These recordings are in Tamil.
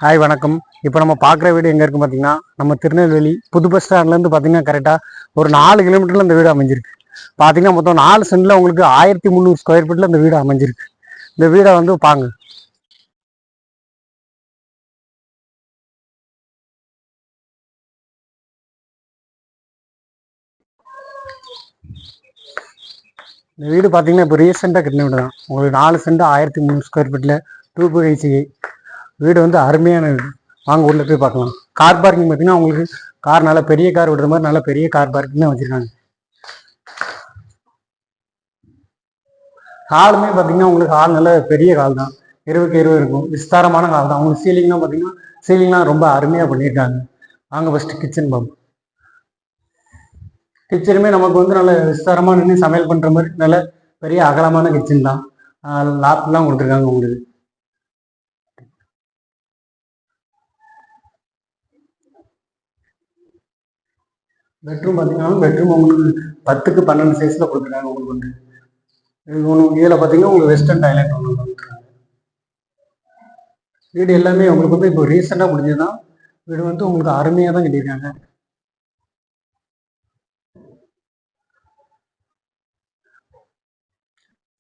ஹாய் வணக்கம். இப்போ நம்ம பார்க்குற வீடு எங்கே இருக்குது பார்த்தீங்கன்னா, நம்ம திருநெல்வேலி புது பஸ் ஸ்டாண்ட்லேருந்து பார்த்தீங்கன்னா கரெக்டாக ஒரு 4 கிலோமீட்டரில் இந்த வீடு அமைஞ்சிருக்கு. பார்த்தீங்கன்னா மொத்தம் 4 சென்டில் உங்களுக்கு 1300 ஸ்கொயர் ஃபீட்டில் இந்த வீடு அமைஞ்சிருக்கு. இந்த வீடை வந்து பாங்க. இந்த வீடு பார்த்தீங்கன்னா இப்போ ரீசெண்டாக கட்டின வீடு தான். உங்களுக்கு 4 சென்ட் 1300 ஸ்கொயர் ஃபீட்டில் 2 வீடு வந்து அருமையான வீடு. வாங்க உள்ள போய் பார்க்கலாம். கார் பார்க்கிங் பார்த்தீங்கன்னா உங்களுக்கு கார் நல்ல பெரிய கார் விடுற மாதிரி நல்ல பெரிய கார் பார்க்கிங் தான் வச்சுருக்காங்க. ஹாலுமே பார்த்தீங்கன்னா உங்களுக்கு ஹால் நல்ல பெரிய ஹால் தான், 20x20 இருக்கும். விஸ்தாரமான ஹால் தான். உங்களுக்கு சீலிங்லாம் பார்த்தீங்கன்னா சீலிங்லாம் ரொம்ப அருமையாக பண்ணியிருக்காங்க. வாங்க ஃபஸ்ட்டு கிச்சன் பார்ப்போம். கிச்சனுமே நமக்கு வந்து நல்ல விஸ்தாரமாக நின்று சமையல் பண்ணுற மாதிரி நல்ல பெரிய அகலமான கிச்சன் தான். லாப்லாம் கொடுத்துருக்காங்க உங்களுக்கு. பெட்ரூம் பார்த்தீங்கன்னா பெட்ரூம் உங்களுக்கு 10க்கு 12 சைஸில் கொடுத்துருக்காங்க. உங்களுக்கு வந்து இதில் பார்த்தீங்கன்னா உங்களுக்கு வெஸ்டர்ன் டாய்லெட் ஒன்று கொடுத்துருக்காங்க. வீடு எல்லாமே உங்களுக்கு வந்து இப்போ ரீசெண்டாக முடிஞ்சதுதான். வீடு வந்து உங்களுக்கு அருமையாக தான் கட்டியிருக்காங்க.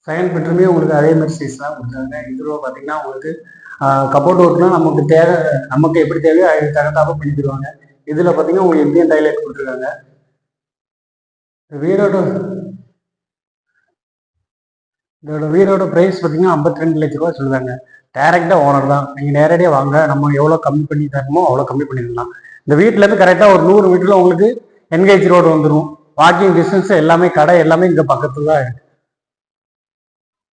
செகண்ட் பெட்ரூமே உங்களுக்கு அதே மாதிரி சைஸ் தான் கொடுத்தாங்க. இதில் பார்த்தீங்கன்னா உங்களுக்கு கபோர்ட் ஒர்க்லாம் நமக்கு எப்படி தேவையோ அதுக்கு தகுந்தாப்ப பண்ணி தருவாங்க. இதில் பார்த்தீங்கன்னா உங்களுக்கு இந்தியன் டாய்லெட் கொடுத்துருக்காங்க. இதோட வீடோட ப்ரைஸ் பார்த்தீங்கன்னா 52 லட்ச ரூபா சொல்லுவாங்க. டைரெக்டாக ஓனர் தான். நீங்கள் நேரடியாக வாங்க, நம்ம எவ்வளோ கம்மி பண்ணி தரணுமோ அவ்வளோ கம்மி பண்ணிடலாம். இந்த வீட்டிலேருந்து கரெக்டாக ஒரு 100 மீட்டரில் உங்களுக்கு என்கேஜ் ரோடு வந்துடும். வாக்கிங் டிஸ்டன்ஸ் எல்லாமே கடை எல்லாமே இங்கே பக்கத்தில் தான் இருக்குது.